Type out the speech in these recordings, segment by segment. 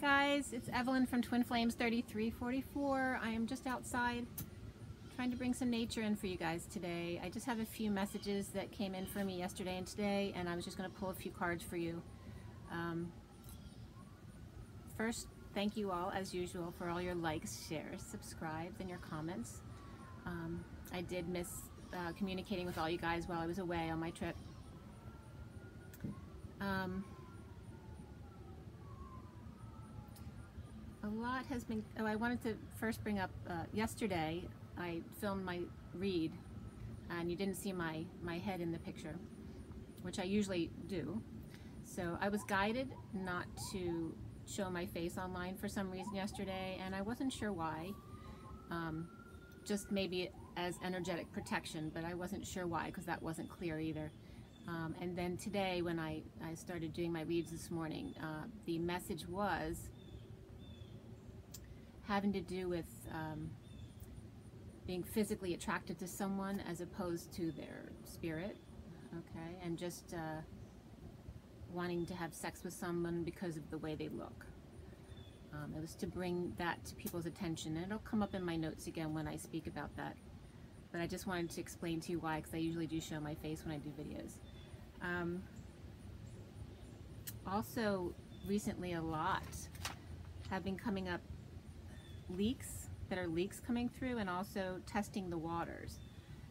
guys, it's Evelyn from Twin Flames 3344. I am just outside trying to bring some nature in for you guys today. I just have a few messages that came in for me yesterday and today, and I was just going to pull a few cards for you. First, thank you all, as usual, for all your likes, shares, subscribes, and your comments. I did miss communicating with all you guys while I was away on my trip. A lot has been, I wanted to first bring up, yesterday I filmed my read and you didn't see my head in the picture, which I usually do. So I was guided not to show my face online for some reason yesterday, and I wasn't sure why. Just maybe as energetic protection, but I wasn't sure why, because that wasn't clear either. And then today when I started doing my reads this morning, the message was having to do with being physically attracted to someone as opposed to their spirit, okay, and just wanting to have sex with someone because of the way they look. It was to bring that to people's attention, and it'll come up in my notes again when I speak about that. But I just wanted to explain to you why, because I usually do show my face when I do videos. Also, recently a lot have been coming up leaks coming through, and also testing the waters.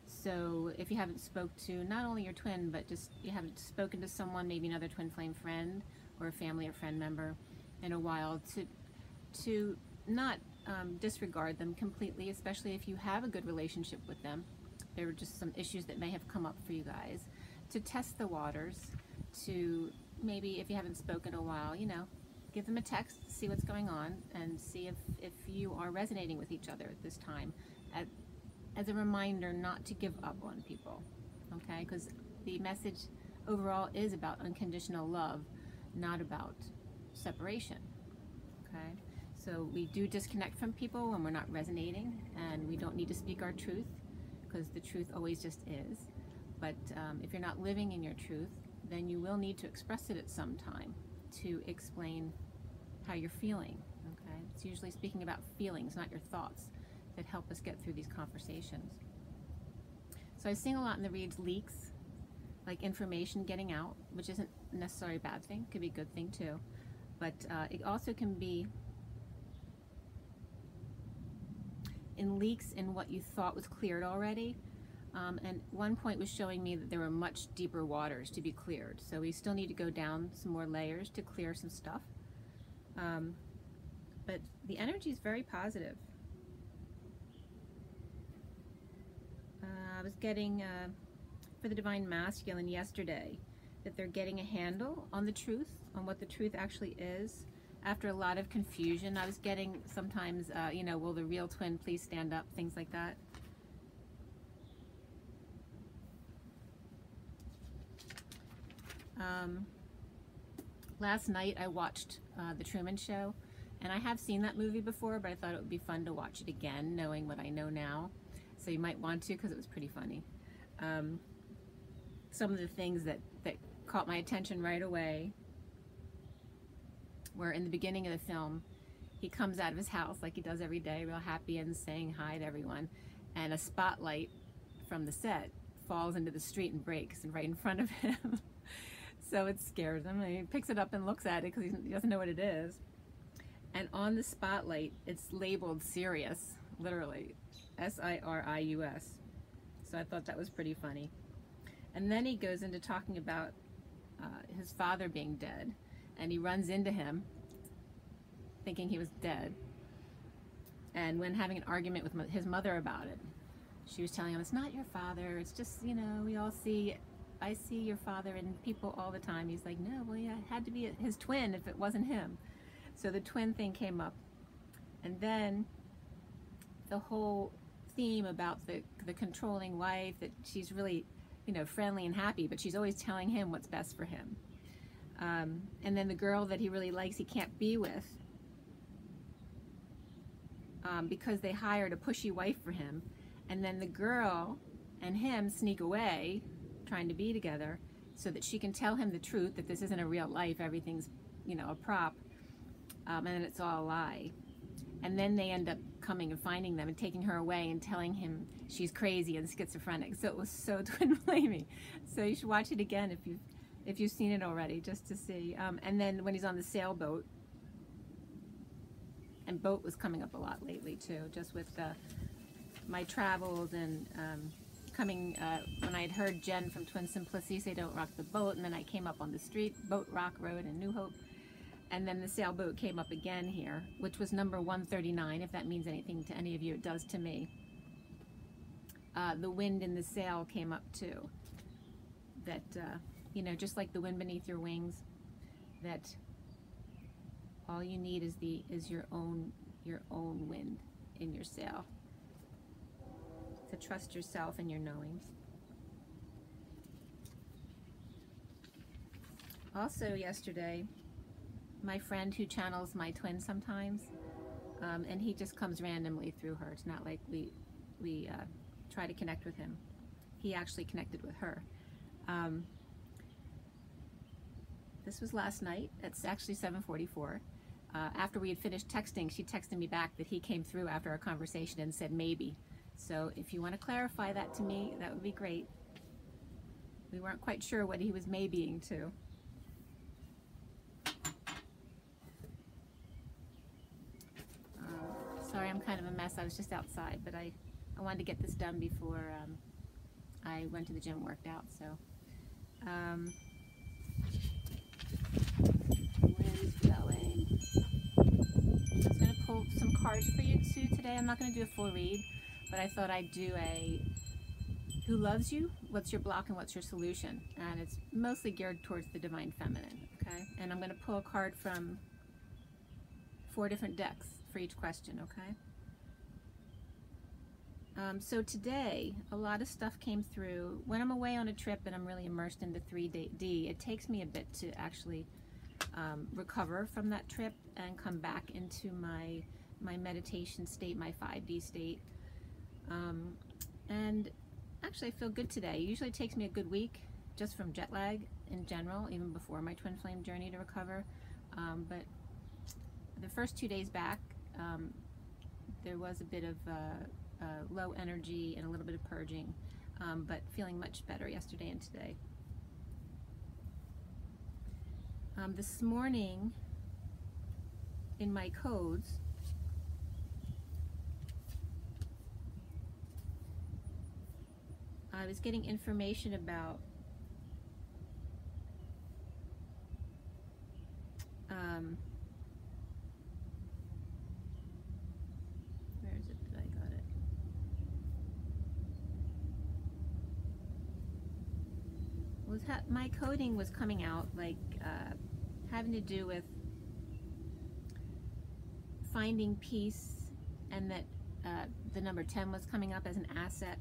So if you haven't spoke to not only your twin, but just you haven't spoken to someone, maybe another twin flame friend or a family or friend member in a while, to not disregard them completely, especially if you have a good relationship with them. There were just some issues that may have come up for you guys, to test the waters, to maybe if you haven't spoken in a while, you know, give them a text, see what's going on, and see if you are resonating with each other at this time, as a reminder not to give up on people, okay? Because the message overall is about unconditional love, not about separation, okay? So we do disconnect from people when we're not resonating, and we don't need to speak our truth, because the truth always just is. But if you're not living in your truth, then you will need to express it at some time to explain how you're feeling, okay? It's usually speaking about feelings, not your thoughts, that help us get through these conversations. So I sing a lot in the reads leaks, like information getting out, which isn't necessarily a bad thing, could be a good thing too. But it also can be in leaks in what you thought was cleared already. And one point was showing me that there were much deeper waters to be cleared. So we still need to go down some more layers to clear some stuff. But the energy is very positive. I was getting, for the Divine Masculine yesterday, that they're getting a handle on the truth, on what the truth actually is. After a lot of confusion, I was getting sometimes, you know, will the real twin please stand up, things like that. Last night I watched The Truman Show, and I have seen that movie before, but I thought it would be fun to watch it again, knowing what I know now. So you might want to, because it was pretty funny. Some of the things that caught my attention right away were in the beginning of the film, he comes out of his house like he does every day, real happy and saying hi to everyone, and a spotlight from the set falls into the street and breaks right in front of him. So it scares him, and he picks it up and looks at it because he doesn't know what it is. And on the spotlight, it's labeled Sirius, literally, S-I-R-I-U-S. So I thought that was pretty funny. And then he goes into talking about his father being dead, and he runs into him thinking he was dead. And when having an argument with his mother about it, she was telling him, it's not your father, it's just, you know, we all see, I see your father in people all the time. He's like, no, well, yeah, it had to be his twin if it wasn't him. So the twin thing came up. And then the whole theme about the controlling wife, that she's really, you know, friendly and happy, but she's always telling him what's best for him. And then the girl that he really likes, he can't be with, because they hired a pushy wife for him. And then the girl and him sneak away, trying to be together, so that she can tell him the truth, that this isn't a real life, everything's, you know, a prop. and then it's all a lie. And then they end up coming and finding them and taking her away and telling him she's crazy and schizophrenic. So it was so twin flaming. So you should watch it again if you've seen it already, just to see. And then when he's on the sailboat, and boat was coming up a lot lately too, just with my travels and coming, when I had heard Jen from Twin Simplicity say don't rock the boat, and then I came up on the street, Boat Rock Road in New Hope, and then the sailboat came up again here, which was number 139, if that means anything to any of you. It does to me. The wind in the sail came up too. That, you know, just like the wind beneath your wings, that all you need is your own wind in your sail. To trust yourself and your knowings. Also yesterday, my friend who channels my twin sometimes, and he just comes randomly through her. It's not like we try to connect with him. He actually connected with her. This was last night. It's actually 7:44. After we had finished texting, she texted me back that he came through after our conversation and said maybe. So if you want to clarify that to me, that would be great. We weren't quite sure what he was maybeing to. Sorry, I'm kind of a mess. I was just outside, but I wanted to get this done before I went to the gym and worked out. So, wind's blowing. I'm just going to pull some cards for you too today. I'm not going to do a full read, but I thought I'd do a who loves you, what's your block, and what's your solution. And it's mostly geared towards the Divine Feminine, okay? And I'm going to pull a card from 4 different decks for each question, okay? So today, a lot of stuff came through. When I'm away on a trip and I'm really immersed into 3D, it takes me a bit to actually recover from that trip and come back into my meditation state, my 5D state. And actually I feel good today. It usually takes me a good week just from jet lag in general, even before my twin flame journey to recover. But the first 2 days back, there was a bit of low energy and a little bit of purging, but feeling much better yesterday and today. This morning in my codes, I was getting information about where is it that I got it? My coding was coming out like having to do with finding peace, and that the number 10 was coming up as an asset,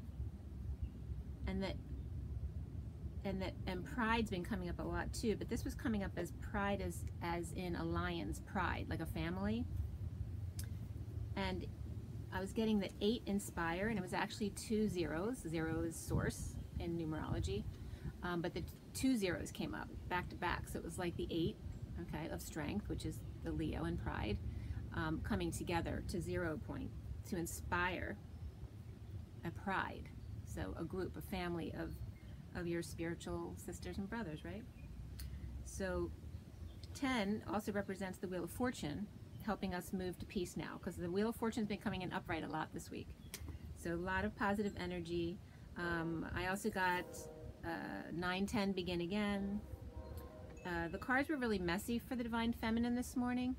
and pride's been coming up a lot too, but this was coming up as pride as in a lion's pride, like a family. And I was getting the 8 inspire, and it was actually 2 zeros. 0 is source in numerology, but the 2 zeros came up back to back, so it was like the 8, okay, of strength, which is the Leo and pride, coming together to 0 point to inspire a pride. So a group, a family of your spiritual sisters and brothers, right? So 10 also represents the Wheel of Fortune, helping us move to peace now, because the Wheel of Fortune's been coming in upright a lot this week. So a lot of positive energy. I also got 9, 10, begin again. The cards were really messy for the Divine Feminine this morning.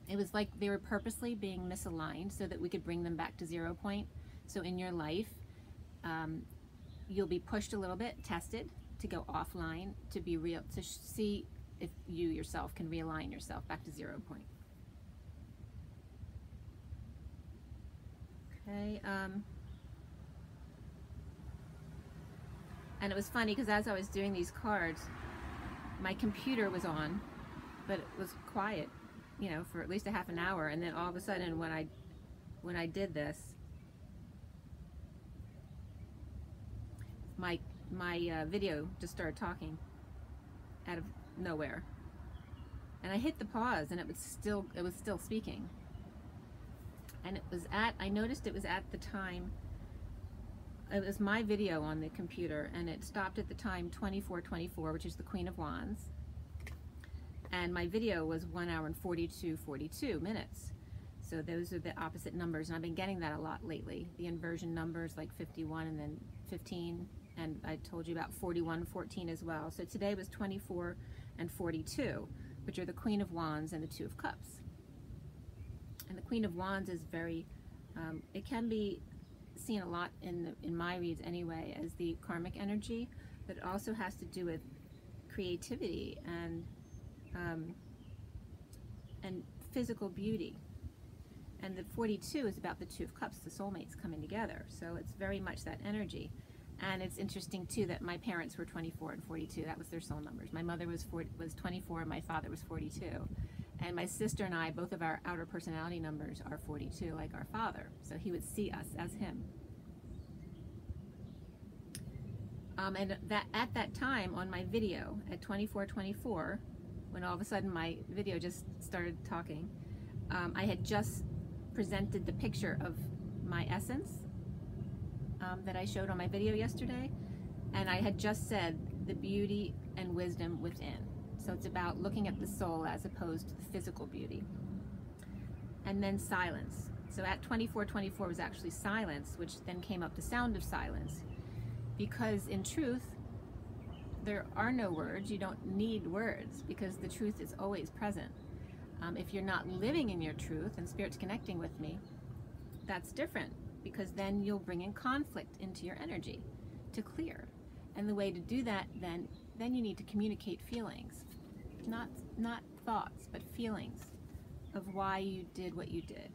It was like they were purposely being misaligned so that we could bring them back to 0 point. So in your life, you'll be pushed a little bit, tested, to go offline, to be real, to see if you yourself can realign yourself back to 0 point. Okay, and it was funny because as I was doing these cards, my computer was on, but it was quiet, you know, for at least a half an hour, and then all of a sudden when I did this, my video just started talking out of nowhere. And I hit the pause, and it was still speaking. And I noticed it was at the time, it was my video on the computer, and it stopped at the time 24:24, which is the Queen of Wands. And my video was 1 hour and 42 minutes. So those are the opposite numbers, and I've been getting that a lot lately. The inversion numbers like 51 and then 15, and I told you about 41, 14 as well. So today was 24 and 42, which are the Queen of Wands and the Two of Cups. And the Queen of Wands is very, it can be seen a lot in my reads anyway as the karmic energy, but it also has to do with creativity and physical beauty. And the 42 is about the Two of Cups, the soulmates coming together. So it's very much that energy. And it's interesting too that my parents were 24 and 42. That was their soul numbers. My mother was 24 and my father was 42. And my sister and I, both of our outer personality numbers are 42, like our father. So he would see us as him. And at that time on my video at 24:24, when all of a sudden my video just started talking, I had just presented the picture of my essence that I showed on my video yesterday, and I had just said the beauty and wisdom within. So it's about looking at the soul as opposed to the physical beauty. And then silence. So at 24:24 was actually silence, which then came up the sound of silence. Because in truth, there are no words. You don't need words because the truth is always present. If you're not living in your truth and Spirit's connecting with me, that's different, because then you'll bring in conflict into your energy to clear. And the way to do that, then you need to communicate feelings. Not thoughts, but feelings of why you did what you did,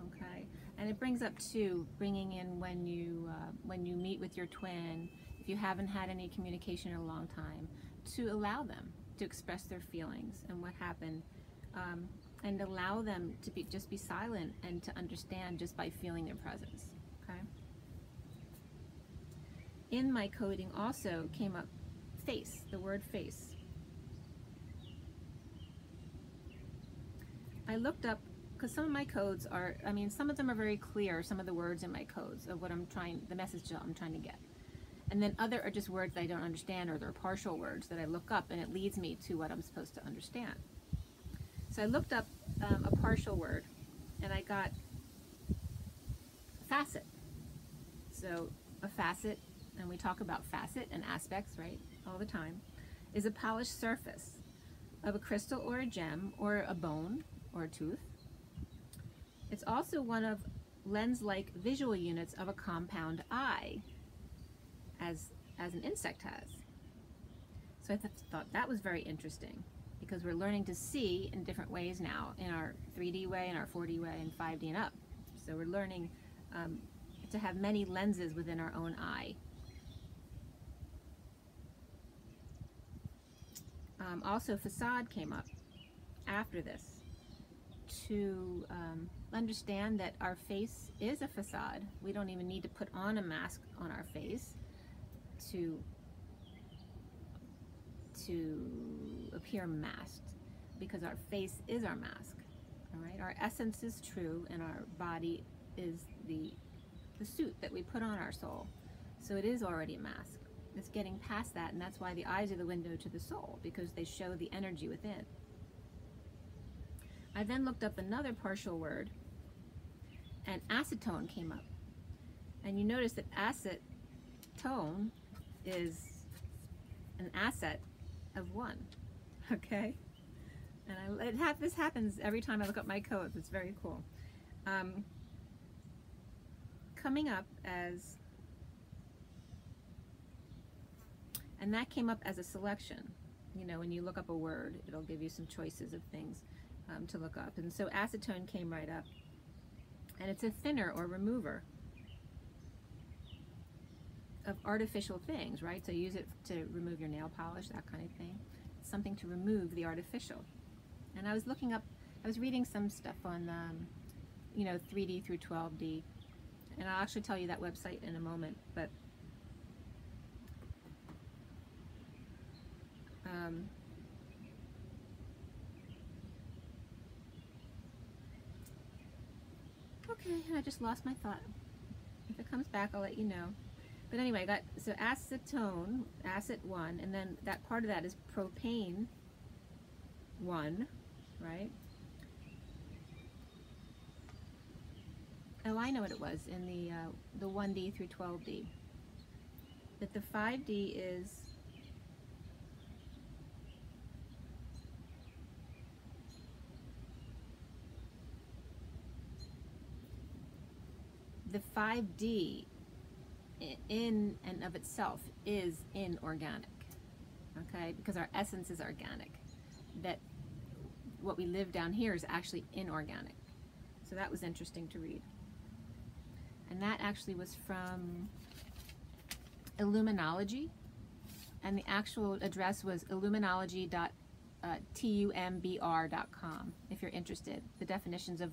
okay? And it brings up too, bringing in when you meet with your twin, if you haven't had any communication in a long time, to allow them to express their feelings and what happened, and allow them to just be silent and to understand just by feeling their presence, okay? In my coding also came up face, the word face. I looked up, because some of my codes are, some of them are very clear, some of the words in my codes of what the message I'm trying to get. And then other are just words that I don't understand, or they're partial words that I look up and it leads me to what I'm supposed to understand. So I looked up a partial word and I got facet. So a facet, and we talk about facet and aspects, right, all the time, is a polished surface of a crystal or a gem or a bone or a tooth. It's also one of lens-like visual units of a compound eye, as an insect has. So I thought that was very interesting, because we're learning to see in different ways now, in our 3D way, in our 4D way, and 5D and up. So we're learning to have many lenses within our own eye. Also, facade came up after this, to understand that our face is a facade. We don't even need to put on a mask on our face to appear masked, because our face is our mask. All right, our essence is true, and our body is the suit that we put on our soul. So it is already a mask. It's getting past that, and that's why the eyes are the window to the soul, because they show the energy within. I then looked up another partial word, and acetone came up. And you notice that acetone is an asset of one, okay? And this happens every time I look up my codes. It's very cool. Coming up as, and that came up as a selection. You know, when you look up a word, it'll give you some choices of things to look up. And so acetone came right up. And it's a thinner or remover of artificial things, right? So use it to remove your nail polish, that kind of thing. It's something to remove the artificial. And I was looking up, I was reading some stuff on, 3D through 12D. And I'll actually tell you that website in a moment, but Okay, I just lost my thought. If it comes back, I'll let you know. But anyway, I got, so acetone, acid 1, and then that part of that is propane 1, right? Oh, I know what it was in the 1D through 12D. That the 5D is the 5D in and of itself is inorganic, okay? Because our essence is organic. That what we live down here is actually inorganic. So that was interesting to read. And that actually was from Illuminology, and the actual address was illuminology.tumbr.com if you're interested. The definitions of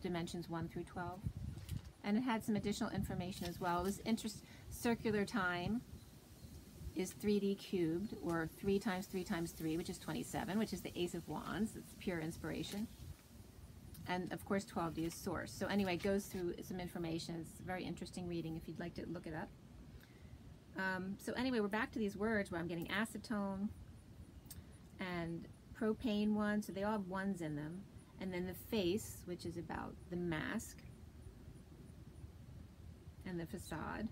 dimensions 1 through 12. And it had some additional information as well. It was circular time is 3D cubed, or 3 times 3 times 3, which is 27, which is the Ace of Wands. It's pure inspiration. And of course 12D is source. So anyway, it goes through some information. It's a very interesting reading if you'd like to look it up. So anyway, we're back to these words where I'm getting acetone and propane 1, so they all have 1s in them. And then the face, which is about the mask and the facade.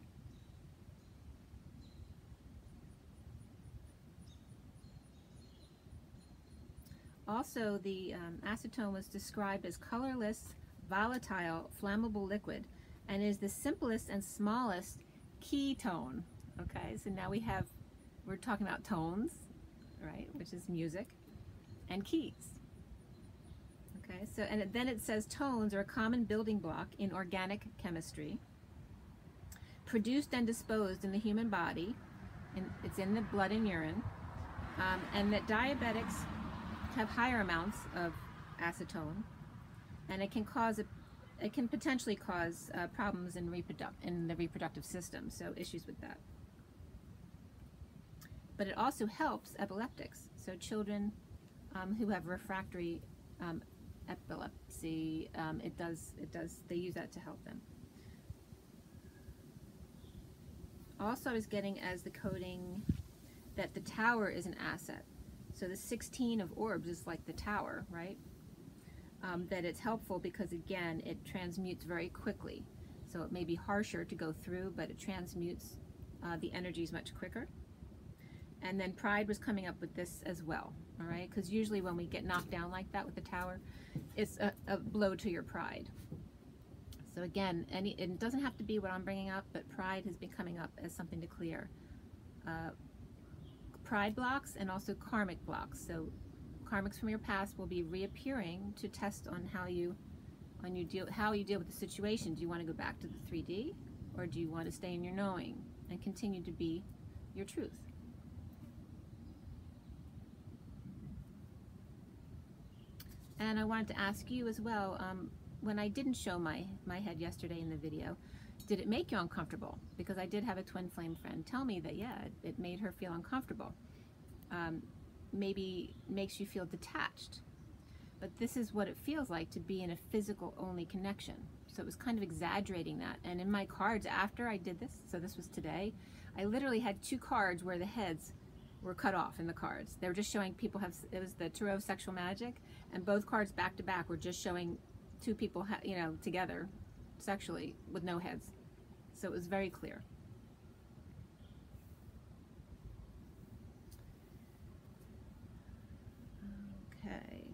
Also, the acetone was described as colorless, volatile, flammable liquid, and is the simplest and smallest ketone. Okay, so now we're talking about tones, right, which is music, and keys. Okay, so, and then it says tones are a common building block in organic chemistry, produced and disposed in the human body, and it's in the blood and urine, and that diabetics have higher amounts of acetone, and it can potentially cause problems in the reproductive system, so issues with that. But it also helps epileptics, so children who have refractory epilepsy, they use that to help them. Also, I was getting as the coding that the tower is an asset. So the 16 of orbs is like the tower, right? That it's helpful because, again, it transmutes very quickly. So it may be harsher to go through, but it transmutes the energies much quicker. And then pride was coming up with this as well, all right? Because usually when we get knocked down like that with the tower, it's a blow to your pride. So again, it doesn't have to be what I'm bringing up, but pride has been coming up as something to clear. Pride blocks and also karmic blocks. So karmics from your past will be reappearing to test on how you deal with the situation. Do you want to go back to the 3D, or do you want to stay in your knowing and continue to be your truth? And I wanted to ask you as well, when I didn't show my head yesterday in the video, did it make you uncomfortable? Because I did have a twin flame friend tell me that, yeah, it made her feel uncomfortable. Maybe makes you feel detached. But this is what it feels like to be in a physical only connection. So it was kind of exaggerating that. And in my cards after I did this, so this was today, I literally had 2 cards where the heads were cut off in the cards. They were just showing people it was the Tarot of Sexual Magic, and both cards back to back were just showing 2 people, together sexually with no heads. So it was very clear. Okay.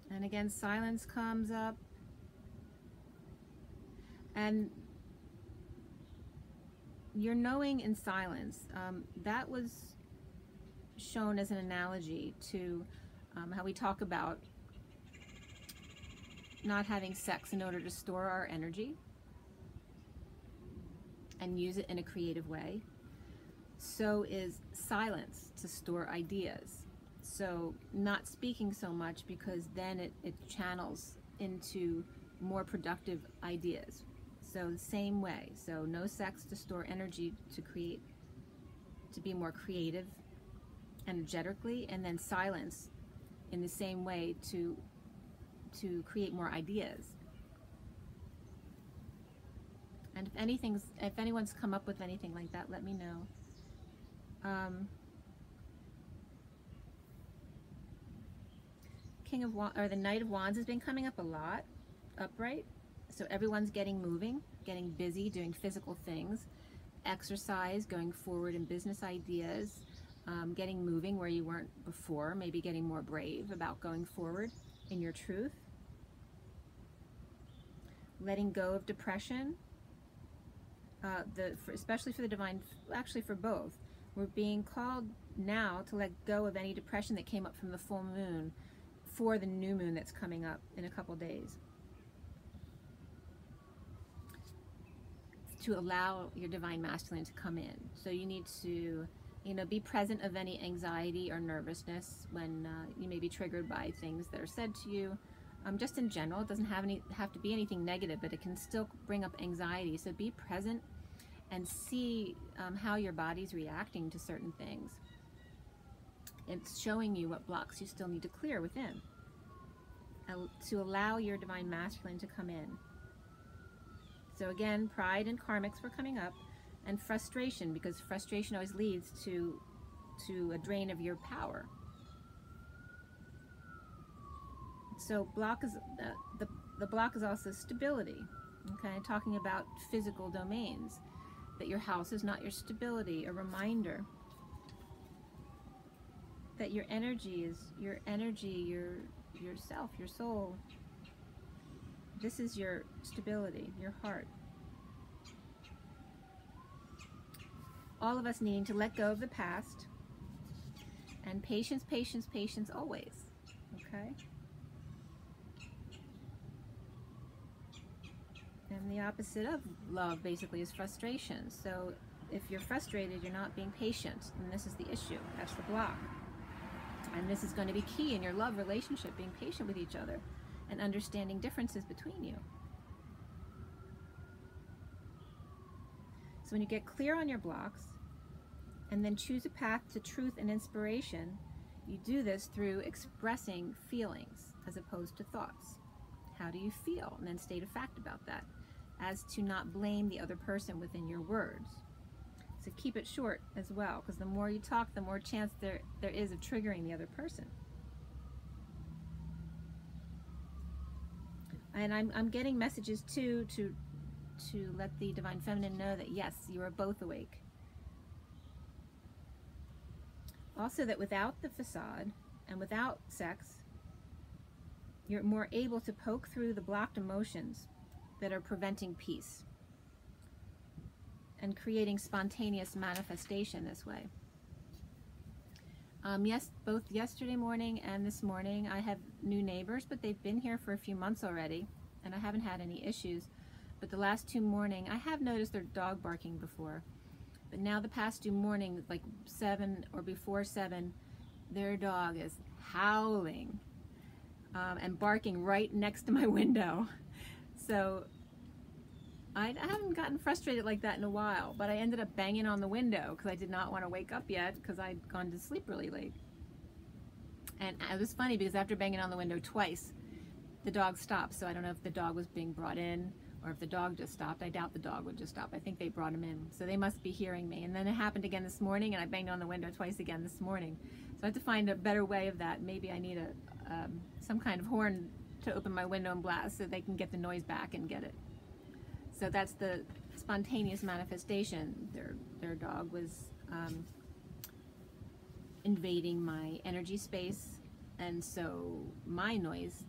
And again, silence comes up. And you're knowing in silence. That was shown as an analogy to how we talk about not having sex in order to store our energy and use it in a creative way. So is silence to store ideas. So not speaking so much, because then it channels into more productive ideas. So the same way. So no sex to store energy to be more creative energetically, and then silence in the same way to create more ideas. And if anyone's come up with anything like that, let me know. King of Wands, or the Knight of Wands, has been coming up a lot, upright. So everyone's getting moving, getting busy, doing physical things, exercise, going forward in business ideas, getting moving where you weren't before, maybe getting more brave about going forward in your truth. Letting go of depression, especially for the divine, actually for both. We're being called now to let go of any depression that came up from the full moon for the new moon that's coming up in a couple days. To allow your divine masculine to come in. So you need to, be present of any anxiety or nervousness when you may be triggered by things that are said to you. Just in general, it doesn't have to be anything negative, but it can still bring up anxiety. So be present and see how your body's reacting to certain things. It's showing you what blocks you still need to clear within, to allow your divine masculine to come in. So again, pride and karmics were coming up, and frustration, because frustration always leads to a drain of your power. So block is the block is also stability. Okay, talking about physical domains, that your house is not your stability. A reminder that your energy is your energy, yourself, your soul. This is your stability, your heart. All of us needing to let go of the past, and patience, patience, patience always. Okay? And the opposite of love basically is frustration. So if you're frustrated, you're not being patient, and this is the issue. That's the block. And this is going to be key in your love relationship, being patient with each other and understanding differences between you. So when you get clear on your blocks and then choose a path to truth and inspiration, you do this through expressing feelings as opposed to thoughts. How do you feel? And then state a fact about that, as to not blame the other person within your words. So keep it short as well, because the more you talk, the more chance there is of triggering the other person. And I'm getting messages too to let the Divine Feminine know that yes, you are both awake. Also that without the facade and without sex, you're more able to poke through the blocked emotions that are preventing peace and creating spontaneous manifestation this way. Yes, both yesterday morning and this morning I have new neighbors, but they've been here for a few months already and I haven't had any issues. But the last two morning, I have noticed their dog barking before, but now the past two morning, like 7 or before 7, their dog is howling and barking right next to my window. So I haven't gotten frustrated like that in a while, but I ended up banging on the window because I did not want to wake up yet because I'd gone to sleep really late. And it was funny because after banging on the window twice, the dog stopped. So I don't know if the dog was being brought in or if the dog just stopped. I doubt the dog would just stop. I think they brought him in. So they must be hearing me. And then it happened again this morning, and I banged on the window twice again this morning. So I have to find a better way of that. Maybe I need some kind of horn to open my window and blast so they can get the noise back and get it. So that's the spontaneous manifestation. Their dog was invading my energy space, and so my noise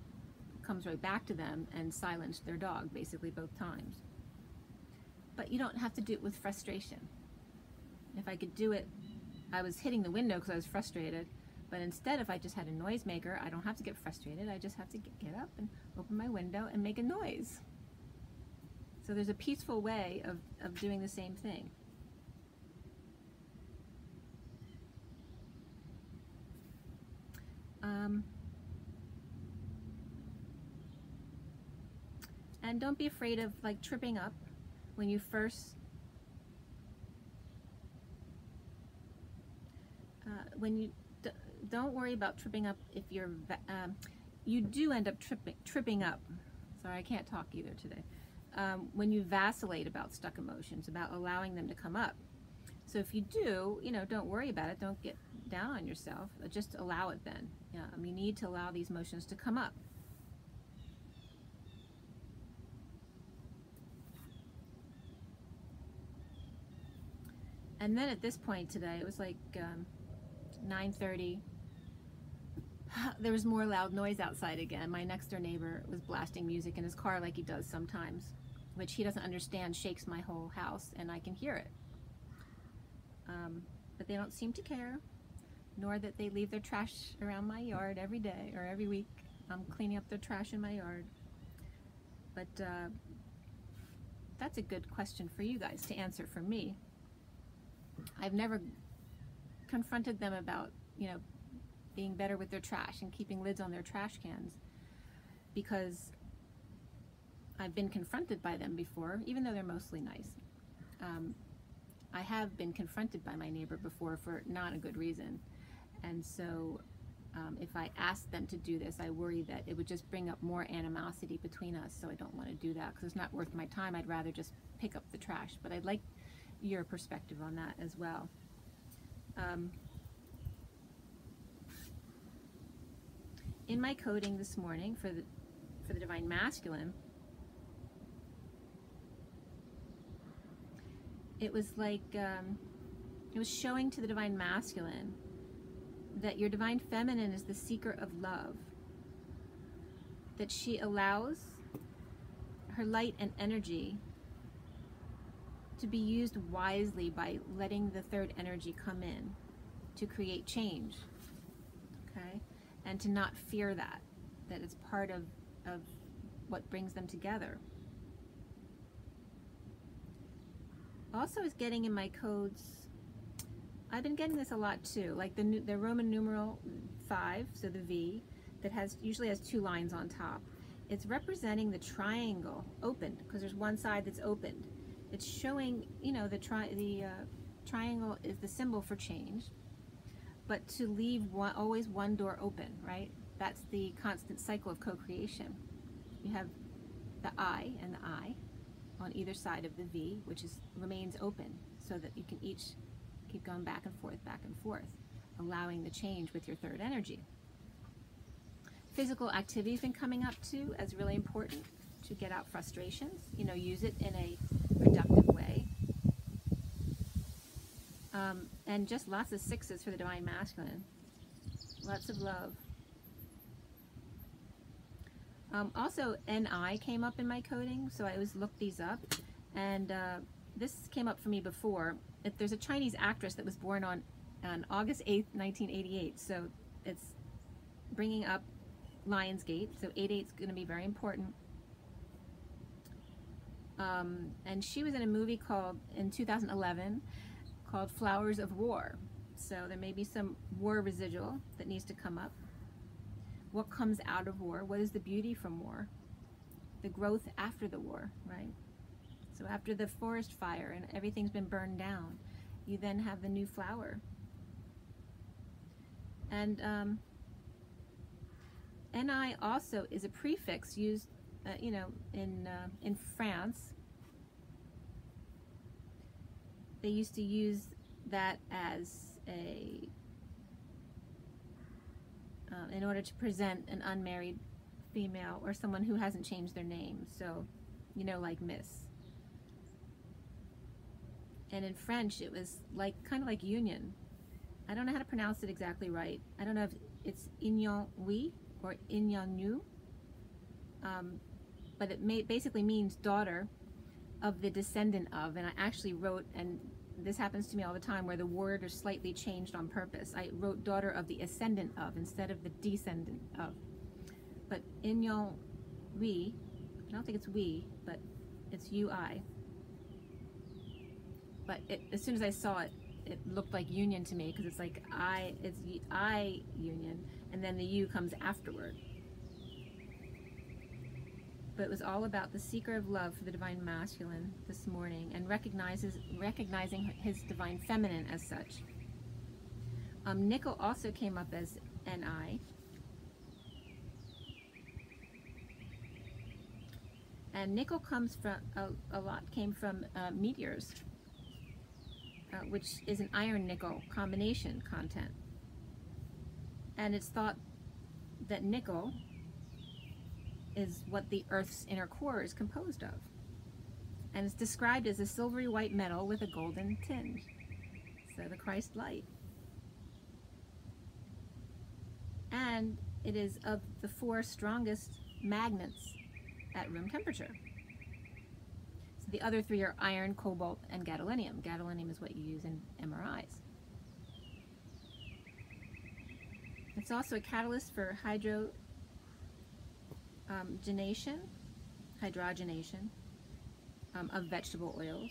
comes right back to them and silenced their dog basically both times. But you don't have to do it with frustration. If I could do it, I was hitting the window because I was frustrated, but instead if I just had a noisemaker, I don't have to get frustrated. I just have to get up and open my window and make a noise. So there's a peaceful way of doing the same thing. And don't be afraid of like tripping up when you first, don't worry about tripping up if you're, you do end up tripping up. Sorry, I can't talk either today. when you vacillate about stuck emotions, about allowing them to come up. So if you do, you know, don't worry about it. Don't get down on yourself. Just allow it then. You need to allow these emotions to come up. And then at this point today, it was like 9:30. There was more loud noise outside again. My next door neighbor was blasting music in his car like he does sometimes, which he doesn't understand shakes my whole house, and I can hear it. But they don't seem to care, nor that they leave their trash around my yard every day or every week. I'm cleaning up their trash in my yard. But that's a good question for you guys to answer for me. I've never confronted them about, you know, being better with their trash and keeping lids on their trash cans, because I've been confronted by them before, even though they're mostly nice. I have been confronted by my neighbor before for not a good reason. And so if I asked them to do this, I worry that it would just bring up more animosity between us, so I don't want to do that because it's not worth my time. I'd rather just pick up the trash. But I'd like your perspective on that as well. In my coding this morning for the Divine Masculine, it was like it was showing to the Divine Masculine that your Divine Feminine is the seeker of love, that she allows her light and energy to be used wisely by letting the third energy come in to create change, okay? And to not fear that it's part of what brings them together. Also is getting in my codes, I've been getting this a lot too, like the Roman numeral 5, so the V, that usually has 2 lines on top. It's representing the triangle opened, because there's one side that's opened. It's showing, you know, the triangle is the symbol for change, but to leave always one door open, right? That's the constant cycle of co-creation. You have the I and the I on either side of the V, which remains open, so that you can each keep going back and forth, allowing the change with your third energy. Physical activity has been coming up too as really important to get out frustrations. You know, use it in a productive way. And just lots of 6s for the Divine Masculine. Lots of love. Also, NI came up in my coding, so I always look these up. And this came up for me before. There's a Chinese actress that was born on August 8th, 1988. So it's bringing up Lionsgate. So 88 is going to be very important. And she was in a movie in 2011 called Flowers of War. So there may be some war residual that needs to come up. What comes out of war? What is the beauty from war? The growth after the war, right? So after the forest fire and everything's been burned down, you then have the new flower. And NI also is a prefix used, you know, in France. They used to use that as in order to present an unmarried female or someone who hasn't changed their name. So, you know, like Miss. And in French, it was like kind of like union. I don't know how to pronounce it exactly right. I don't know if it's union oui or union nous. But it basically means daughter of the descendant of. And I actually wrote, and this happens to me all the time, where the word is slightly changed on purpose. I wrote daughter of the ascendant of instead of the descendant of. But union oui, I don't think it's we, but it's UI. But as soon as I saw it, it looked like union to me, because it's like it's I union, and then the U comes afterward. But it was all about the seeker of love for the Divine Masculine this morning, and recognizing his Divine Feminine as such. Nickel also came up as NI. And nickel comes from, a lot came from meteors, which is an iron-nickel combination content. And it's thought that nickel is what the Earth's inner core is composed of. And it's described as a silvery white metal with a golden tinge. So the Christ light. And it is of the 4 strongest magnets at room temperature. So the other 3 are iron, cobalt, and gadolinium. Gadolinium is what you use in MRIs. It's also a catalyst for hydrogenation of vegetable oils.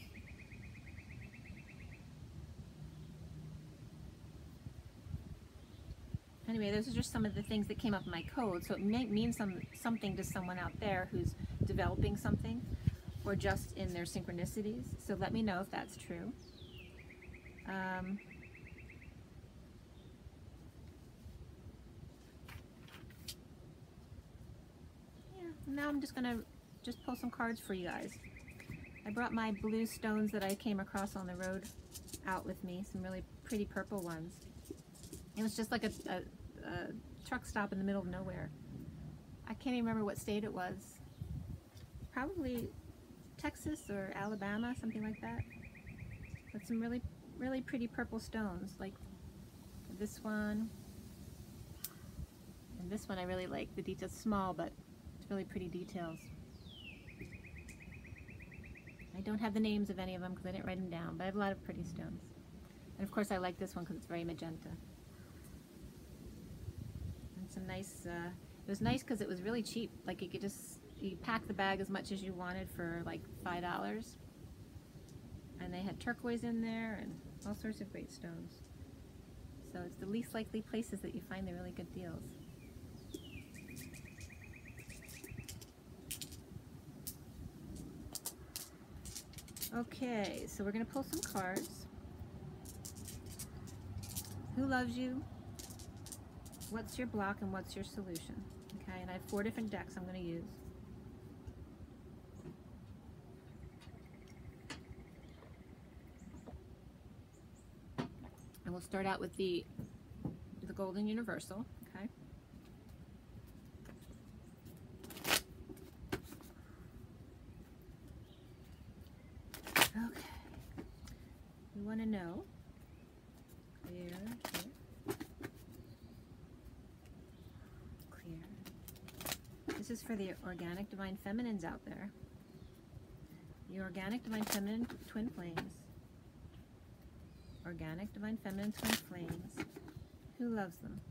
Anyway, those are just some of the things that came up in my code, so it may mean something to someone out there who's developing something, or just in their synchronicities. So let me know if that's true. Now I'm just gonna pull some cards for you guys. I brought my blue stones that I came across on the road out with me, some really pretty purple ones. It was just like a truck stop in the middle of nowhere. I can't even remember what state it was. Probably Texas or Alabama, something like that. But some really, really pretty purple stones, like this one. And this one I really like. The detail's small, but it's really pretty details. I don't have the names of any of them because I didn't write them down, but I have a lot of pretty stones. And of course I like this one because it's very magenta. And some nice, it was nice because it was really cheap. Like you pack the bag as much as you wanted for like $5. And they had turquoise in there and all sorts of great stones. So it's the least likely places that you find the really good deals. Okay, so we're going to pull some cards. Who loves you? What's your block and what's your solution? Okay, and I have 4 different decks I'm going to use. And we'll start out with the Golden Universal, okay? Okay. We want to know, clear. This is for the organic divine feminines out there. The organic divine feminine twin flames. Organic divine feminine twin flames. Who loves them?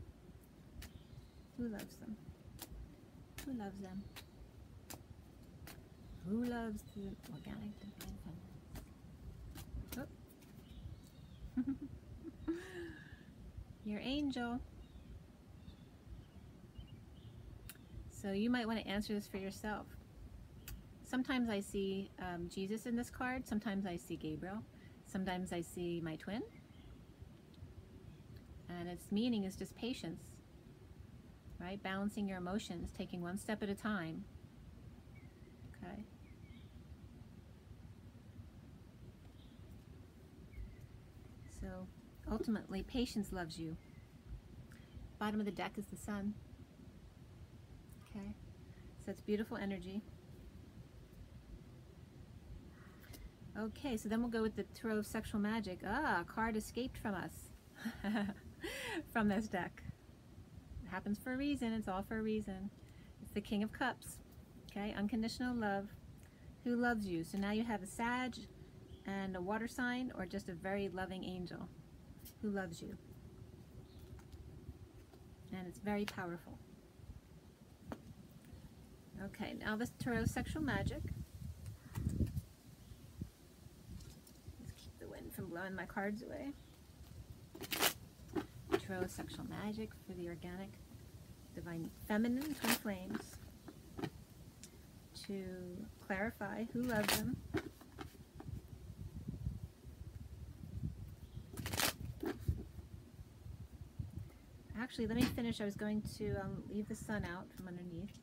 Who loves them? Who loves them? Who loves the organic divine feminines? Oh. Your angel. So you might want to answer this for yourself. Sometimes I see Jesus in this card. Sometimes I see Gabriel. Sometimes I see my twin. And its meaning is just patience, right? Balancing your emotions, taking one step at a time. Okay. So ultimately, patience loves you. Bottom of the deck is the sun. Okay, so it's beautiful energy. Okay, so then we'll go with the Tarot of Sexual Magic. Ah, a card escaped from us from this deck. It happens for a reason. It's all for a reason. It's the King of Cups. Okay, unconditional love. Who loves you? So now you have a Sag and a water sign, or just a very loving angel who loves you. And it's very powerful. Okay, now this Tarot of Sexual Magic. Let's keep the wind from blowing my cards away. Tarot of Sexual Magic for the organic divine feminine twin flames. To clarify who loves them. Actually, let me finish. I was going to leave the sun out from underneath.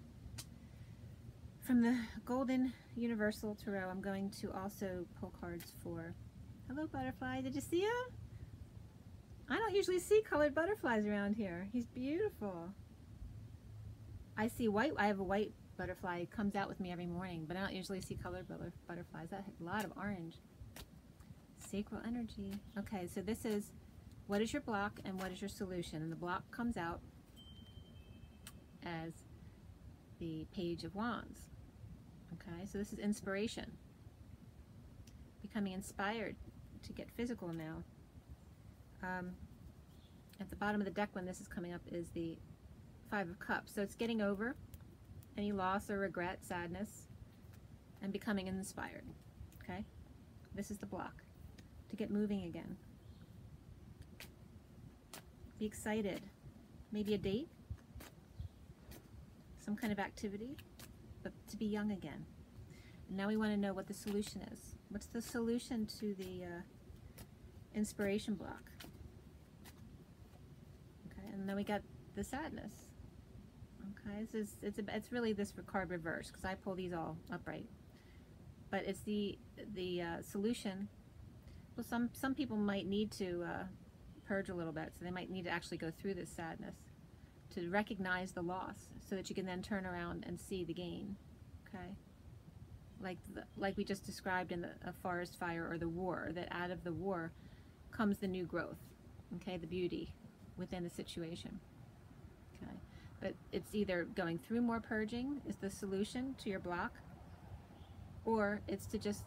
from the Golden Universal Tarot, I'm going to also pull cards for, hello butterfly, did you see him? I don't usually see colored butterflies around here. He's beautiful. I see white, I have a white butterfly, it comes out with me every morning, but I don't usually see colored butterflies. I have a lot of orange. Sacral energy. Okay, so this is, what is your block and what is your solution? And the block comes out as the Page of Wands. Okay, so this is inspiration. Becoming inspired to get physical now. At the bottom of the deck when this is coming up is the Five of Cups. So it's getting over any loss or regret, sadness, and becoming inspired. Okay, this is the block. To get moving again. Be excited. Maybe a date, some kind of activity, but to be young again. And now we want to know what the solution is. What's the solution to the inspiration block? Okay, and then we got the sadness. Okay, so it's really this card reverse because I pull these all upright, but it's the solution. Well, some people might need to purge a little bit, so they might need to actually go through this sadness to recognize the loss, so that you can then turn around and see the gain. Okay, like we just described in a forest fire or the war, that out of the war comes the new growth. Okay, the beauty within the situation. Okay, but it's either going through more purging is the solution to your block, or it's to just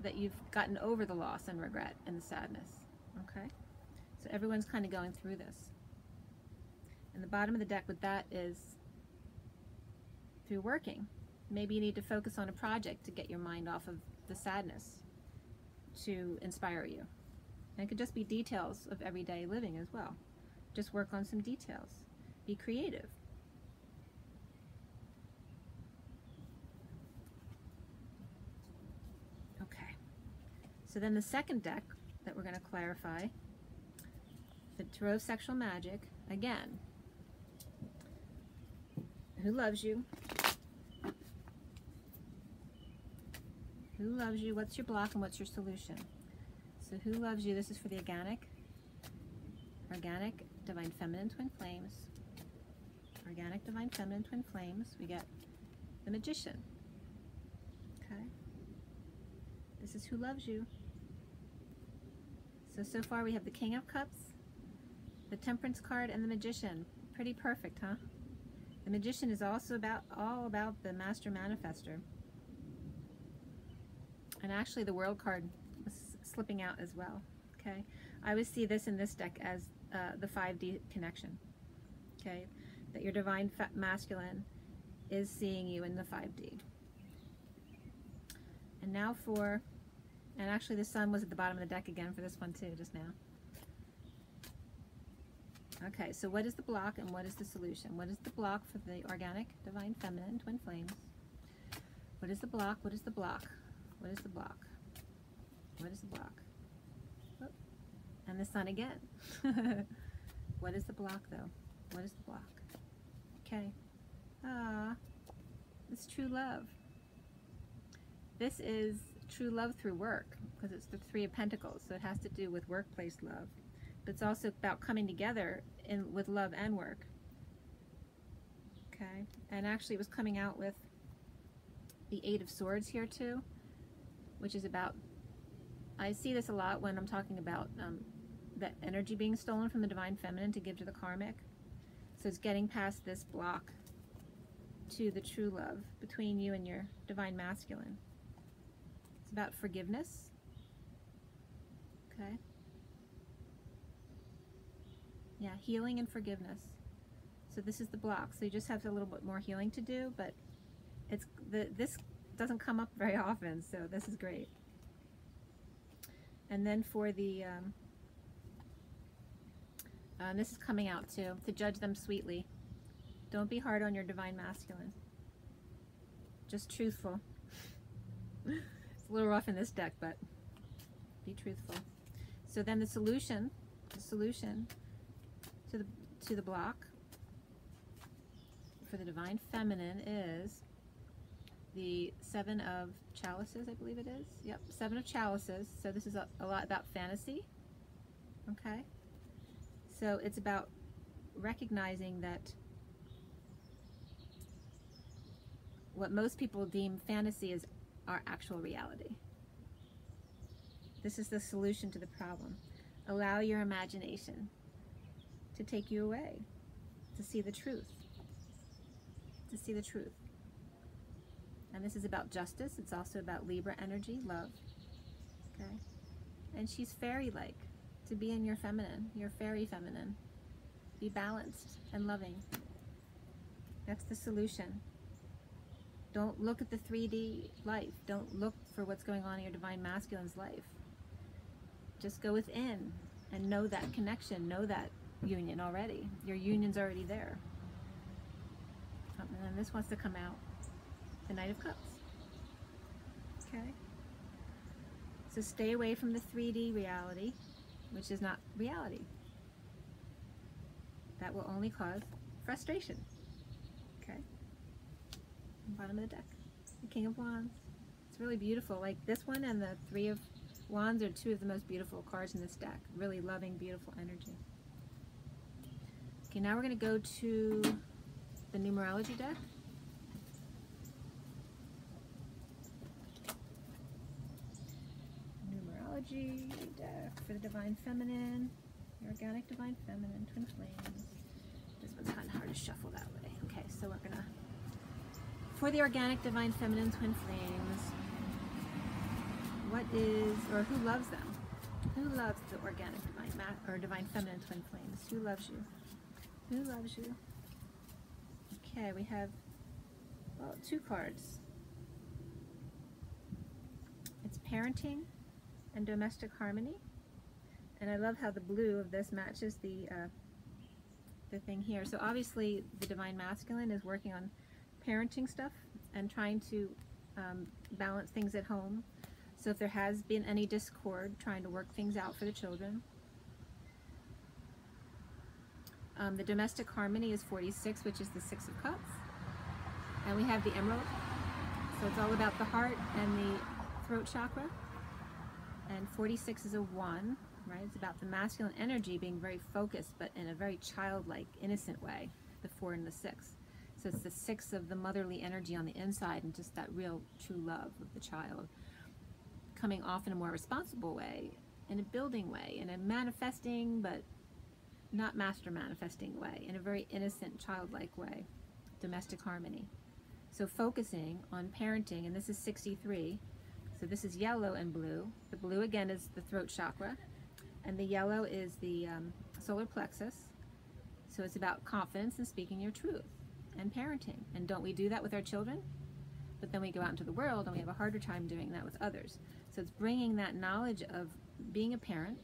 that you've gotten over the loss and regret and the sadness. Okay, so everyone's kind of going through this. And the bottom of the deck with that is through working. Maybe you need to focus on a project to get your mind off of the sadness to inspire you. And it could just be details of everyday living as well. Just work on some details. Be creative. Okay. So then the second deck that we're going to clarify, the Tarot of Sexual Magic, again. Who loves you? Who loves you? What's your block and what's your solution? So who loves you? This is for the organic, divine feminine twin flames. Organic, divine feminine twin flames. We get the Magician. Okay. This is who loves you. So far we have the King of Cups, the Temperance card, and the Magician. Pretty perfect, huh? The Magician is also all about the Master Manifester. And actually the World card was slipping out as well. Okay, I would see this in this deck as the 5D connection. Okay, that your divine masculine is seeing you in the 5D. And now for, and actually the Sun was at the bottom of the deck again for this one too, just now. Okay, so what is the block and what is the solution? What is the block for the organic, divine feminine twin flames? What is the block? What is the block? What is the block? What is the block? Oh, and the Sun again. What is the block though? What is the block? Okay. Ah, it's true love. This is true love through work, because it's the Three of Pentacles, so it has to do with workplace love. But it's also about coming together with love and work. Okay, and actually it was coming out with the Eight of Swords here too, which is about, I see this a lot when I'm talking about that energy being stolen from the divine feminine to give to the karmic. So it's getting past this block to the true love between you and your divine masculine. It's about forgiveness. Okay. Yeah, healing and forgiveness. So this is the block. So you just have a little bit more healing to do, but it's this doesn't come up very often, so this is great. And then for the this is coming out too, to judge them sweetly. Don't be hard on your divine masculine. Just truthful. It's a little rough in this deck, but be truthful. So then the solution to the block for the Divine Feminine is the Seven of Chalices, I believe it is. Yep, Seven of Chalices. So this is a lot about fantasy. Okay. So it's about recognizing that what most people deem fantasy is our actual reality. This is the solution to the problem. Allow your imagination to take you away, to see the truth. To see the truth. And this is about justice. It's also about Libra energy, love. Okay? And she's fairy-like. To be in your feminine, your fairy feminine. Be balanced and loving. That's the solution. Don't look at the 3D life. Don't look for what's going on in your Divine Masculine's life. Just go within and know that connection, know that union already. Your union's already there. And then this wants to come out. The Knight of Cups. Okay? So stay away from the 3D reality, which is not reality. That will only cause frustration. Okay? Bottom of the deck. The King of Wands. It's really beautiful. Like this one and the Three of Wands are two of the most beautiful cards in this deck. Really loving, beautiful energy. Okay, now we're going to go to the numerology deck. Numerology deck for the Divine Feminine, the Organic Divine Feminine, Twin Flames. This one's kind of hard to shuffle that way. Okay, so we're gonna, for the Organic Divine Feminine, Twin Flames, what is, or who loves them? Who loves the Organic Divine Feminine, Twin Flames? Who loves you? Who loves you? Okay, we have, well, two cards. It's parenting and domestic harmony, and I love how the blue of this matches the thing here. So obviously the Divine Masculine is working on parenting stuff and trying to balance things at home. So if there has been any discord, trying to work things out for the children. The domestic harmony is 46, which is the Six of Cups, and we have the Emerald. So it's all about the heart and the throat chakra. And 46 is a 1, right? It's about the masculine energy being very focused, but in a very childlike, innocent way, the 4 and the 6. So it's the 6 of the motherly energy on the inside and just that real, true love of the child coming off in a more responsible way, in a building way, in a manifesting, but not master manifesting way, in a very innocent, childlike way, domestic harmony. So focusing on parenting, and this is 63. So this is yellow and blue. The blue again is the throat chakra, and the yellow is the solar plexus. So it's about confidence and speaking your truth and parenting. And don't we do that with our children? But then we go out into the world and we have a harder time doing that with others. So it's bringing that knowledge of being a parent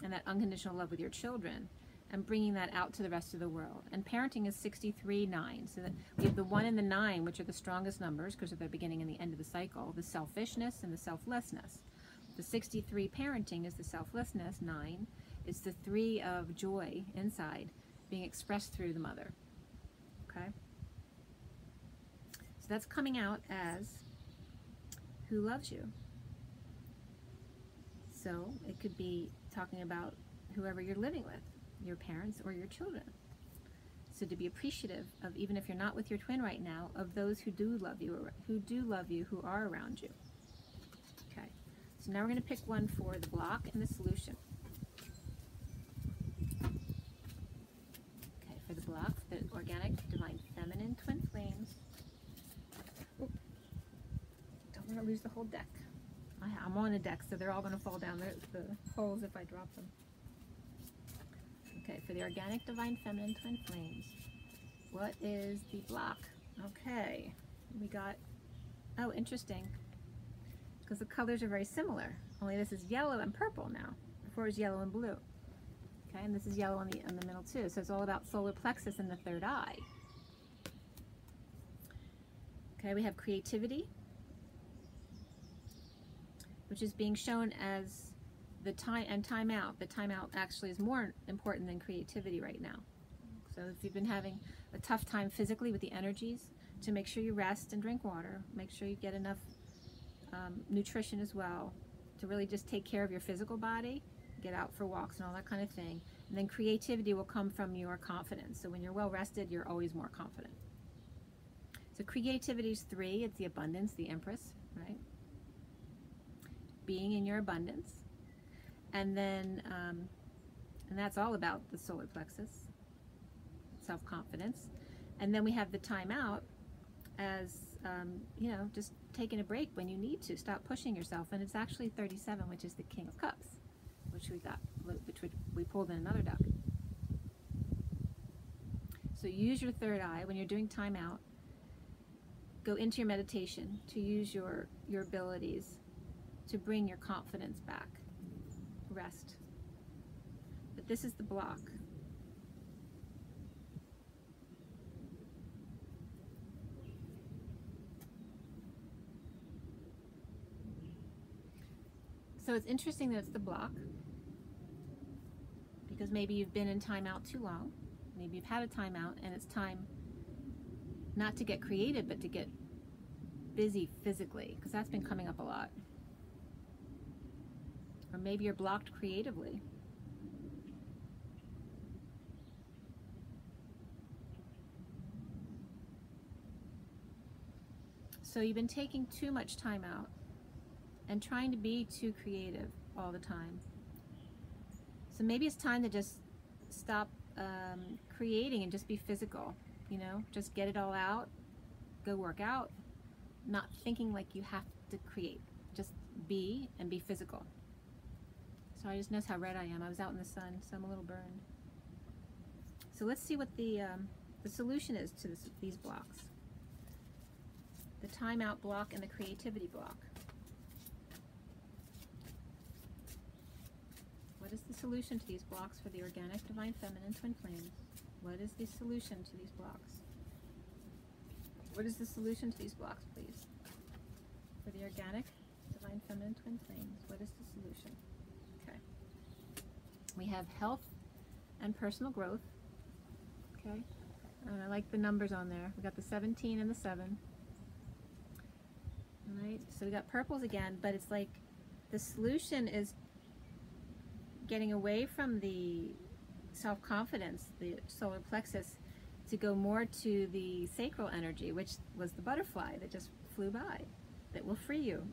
and that unconditional love with your children and bringing that out to the rest of the world. And parenting is 63-9. So that we have the 1 and the 9, which are the strongest numbers because of the beginning and the end of the cycle, the selfishness and the selflessness. The 63 parenting is the selflessness, 9. It's the 3 of joy inside being expressed through the mother. Okay? So that's coming out as who loves you. So it could be talking about whoever you're living with, your parents or your children. So to be appreciative of, even if you're not with your twin right now, of those who do love you, who are around you. Okay, so now we're going to pick one for the block and the solution. Okay, for the block, the Organic Divine Feminine Twin Flames. Oop. Don't want to lose the whole deck. I'm on a deck, so they're all going to fall down the holes if I drop them. Okay, for the Organic Divine Feminine Twin Flames, what is the block? Okay, we got, oh, interesting, because the colors are very similar, only this is yellow and purple now. Before it was yellow and blue. Okay, and this is yellow in the middle too, so it's all about solar plexus and the third eye. Okay, we have creativity, which is being shown as the time and time out. The time out actually is more important than creativity right now. So if you've been having a tough time physically with the energies, to make sure you rest and drink water, make sure you get enough nutrition as well, to really just take care of your physical body, get out for walks and all that kind of thing. And then creativity will come from your confidence. So when you're well rested, you're always more confident. So creativity is 3. It's the abundance, the Empress, right? Being in your abundance. And then, and that's all about the solar plexus, self-confidence. And then we have the time out as, you know, just taking a break when you need to. Stop pushing yourself. And it's actually 37, which is the King of Cups, which we pulled in another deck. So use your third eye when you're doing time out. Go into your meditation to use your abilities to bring your confidence back. Rest. But this is the block. So it's interesting that it's the block, because maybe you've been in timeout too long. Maybe you've had a timeout and it's time not to get creative, but to get busy physically, because that's been coming up a lot. Or maybe you're blocked creatively. So you've been taking too much time out and trying to be too creative all the time. So maybe it's time to just stop creating and just be physical, you know, just get it all out, go work out, not thinking like you have to create, just be and be physical. So I just noticed how red I am. I was out in the sun, so I'm a little burned. So let's see what the solution is to these blocks. The timeout block and the creativity block. What is the solution to these blocks for the organic, divine, feminine, twin flames? What is the solution to these blocks? What is the solution to these blocks, please? For the organic, divine, feminine, twin flames, what is the solution? Okay. We have health and personal growth. Okay. I like the numbers on there. We got the 17 and the 7. All right. So we got purples again, but it's like the solution is getting away from the self-confidence, the solar plexus, to go more to the sacral energy, which was the butterfly that just flew by, that will free you.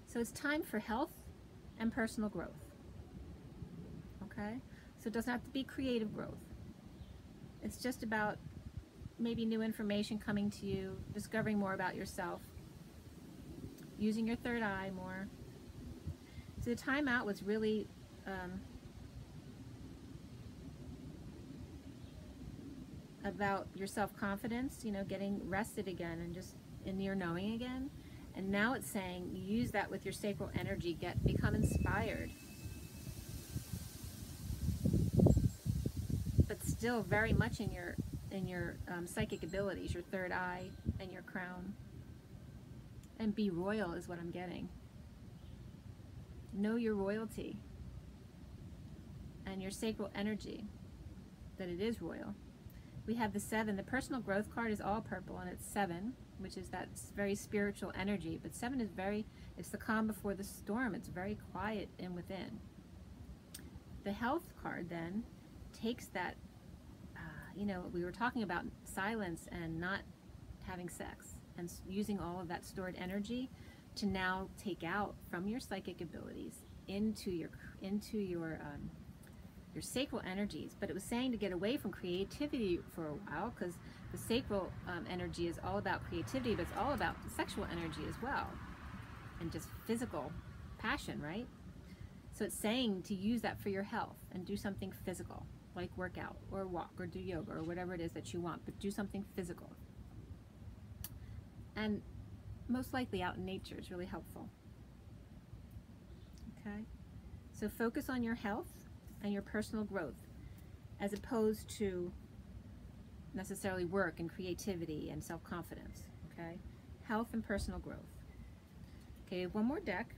So it's time for health and personal growth. Okay? So it doesn't have to be creative growth. It's just about maybe new information coming to you, discovering more about yourself, using your third eye more. So the time out was really about your self-confidence, you know, getting rested again and just in your knowing again. And now it's saying use that with your sacral energy, become inspired, but still very much in your psychic abilities, your third eye and your crown. And be royal is what I'm getting. Know your royalty and your sacral energy, that it is royal. We have the 7. The personal growth card is all purple, and it's 7, which is that very spiritual energy. But 7 is it's the calm before the storm. It's very quiet and within. The health card then takes that, you know, we were talking about silence and not having sex, and using all of that stored energy to now take out from your psychic abilities into your sacral energies. But it was saying to get away from creativity for a while, because the sacral energy is all about creativity, but it's all about sexual energy as well, and just physical passion, right? So it's saying to use that for your health and do something physical, like work out or walk or do yoga or whatever it is that you want, but do something physical. And most likely out in nature is really helpful. Okay? So focus on your health and your personal growth, as opposed to necessarily work and creativity and self-confidence. Okay? Health and personal growth. Okay, one more deck,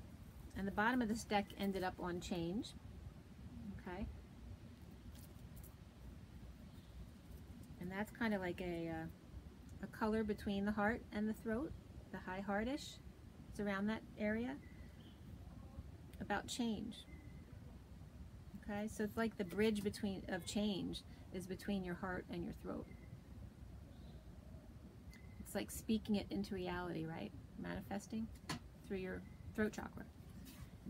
and the bottom of this deck ended up on change. Okay? And that's kind of like a color between the heart and the throat, the high heartish. It's around that area. About change. Okay, so it's like the bridge of change is between your heart and your throat. It's like speaking it into reality, right? Manifesting through your throat chakra.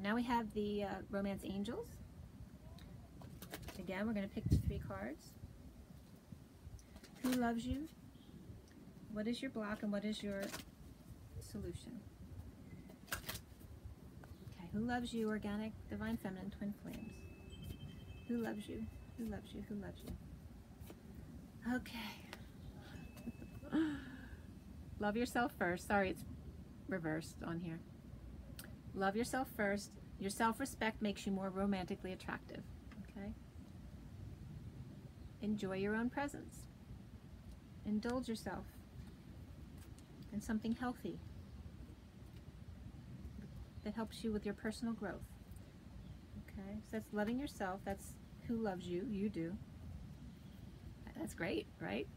Now we have the Romance Angels. Again, we're going to pick the 3 cards. Who loves you? What is your block and what is your solution? Okay, who loves you, organic, divine feminine, twin flames? Who loves you? Who loves you? Who loves you? Okay. Love yourself first. Sorry, it's reversed on here. Love yourself first. Your self-respect makes you more romantically attractive. Okay? Enjoy your own presence. Indulge yourself in something healthy that helps you with your personal growth. Okay? So that's loving yourself. That's who loves you. You do. That's great, right?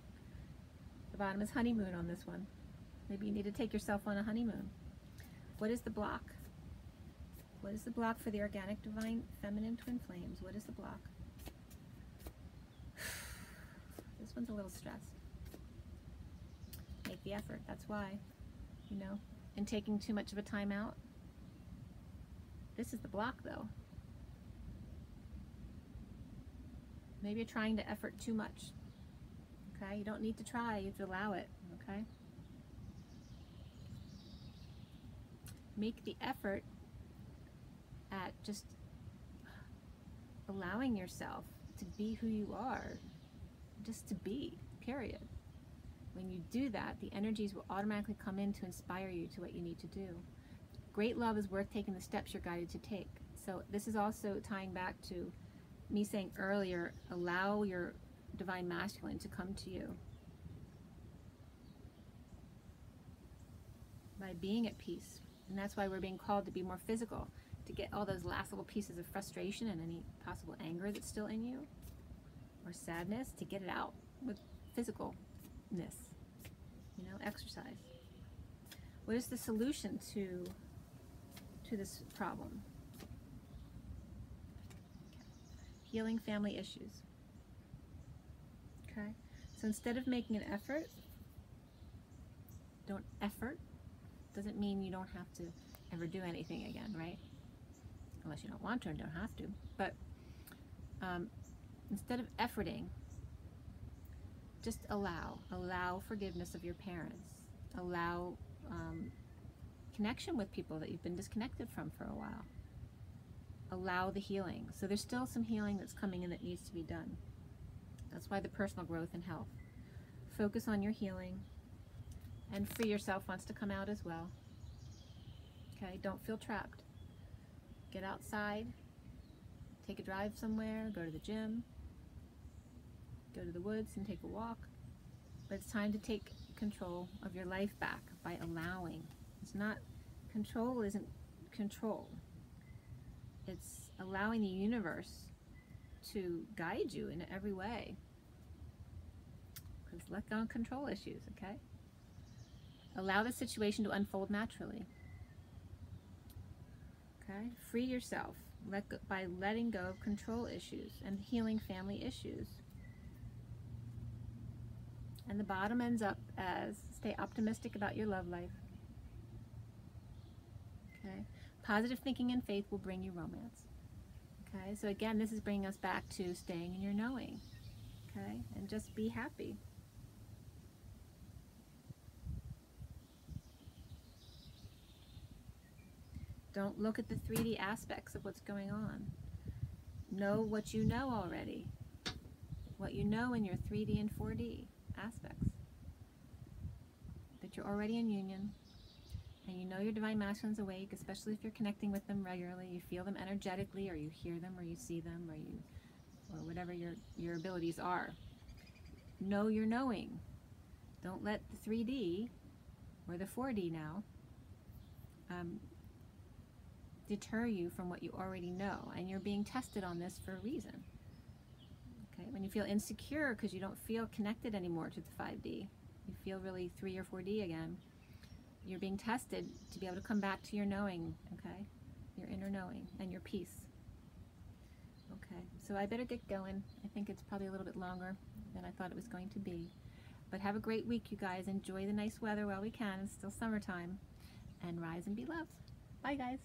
The bottom is honeymoon on this one. Maybe you need to take yourself on a honeymoon. What is the block? What is the block for the organic, divine, feminine, twin flames? What is the block? This one's a little stressed. Make the effort. That's why, you know, and taking too much of a time out. This is the block, though. Maybe you're trying to effort too much. Okay? You don't need to try. You have to allow it. Okay? Make the effort at just allowing yourself to be who you are. Just to be, period. When you do that, the energies will automatically come in to inspire you to what you need to do. Great love is worth taking the steps you're guided to take. So this is also tying back to me saying earlier, allow your divine masculine to come to you by being at peace. And that's why we're being called to be more physical, to get all those last little pieces of frustration and any possible anger that's still in you, or sadness, to get it out with physicalness, you know, exercise. What is the solution to this problem? Healing family issues. Okay, so instead of making an effort, don't effort. Doesn't mean you don't have to ever do anything again, right? Unless you don't want to and don't have to. But instead of efforting, just allow forgiveness of your parents. Allow connection with people that you've been disconnected from for a while. Allow the healing. So there's still some healing that's coming in that needs to be done. That's why the personal growth and health. Focus on your healing, and free yourself wants to come out as well. Okay, don't feel trapped. Get outside, take a drive somewhere, go to the gym, go to the woods and take a walk. But it's time to take control of your life back by allowing. It's not, control isn't control. It's allowing the universe to guide you in every way. Because let go of control issues, okay? Allow the situation to unfold naturally. Okay? Free yourself by letting go of control issues and healing family issues. And the bottom ends up as stay optimistic about your love life. Okay? Positive thinking and faith will bring you romance. Okay? So again, this is bringing us back to staying in your knowing. Okay? And just be happy. Don't look at the 3D aspects of what's going on. Know what you know already. What you know in your 3D and 4D aspects. That you're already in union. And you know your divine masculine's awake, especially if you're connecting with them regularly. You feel them energetically, or you hear them, or you see them, or whatever your abilities are. Know your knowing. Don't let the 3D, or the 4D now, deter you from what you already know. And you're being tested on this for a reason. Okay, when you feel insecure because you don't feel connected anymore to the 5D, you feel really 3 or 4D again, you're being tested to be able to come back to your knowing, okay? Your inner knowing and your peace. Okay, so I better get going. I think it's probably a little bit longer than I thought it was going to be. But have a great week, you guys. Enjoy the nice weather while we can. It's still summertime. And rise and be loved. Bye, guys.